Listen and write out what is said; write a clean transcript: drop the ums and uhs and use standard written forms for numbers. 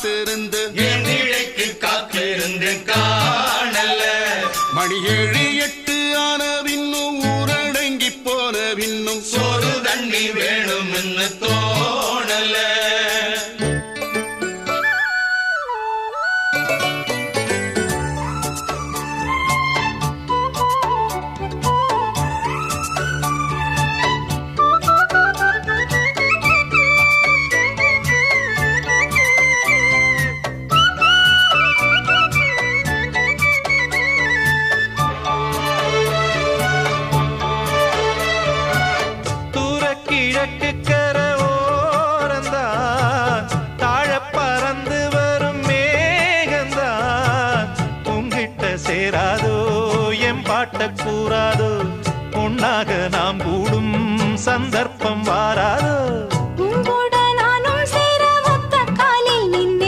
என் நிலைக்கு காத்திருந்து காணல மணி 7 8 ஆன பின்னும் ஊரடங்கி போன பின்னும் சோறு தண்ணி வேணும்னு தோணல கிழக்கு கரோரந்தான் தாழ பறந்து வரும் மேகந்தான் உங்கிட்ட சேராதோ என் பாட்ட கூறாதோ உன்னாக நாம் கூடும் சந்தர்ப்பம் வாராதோ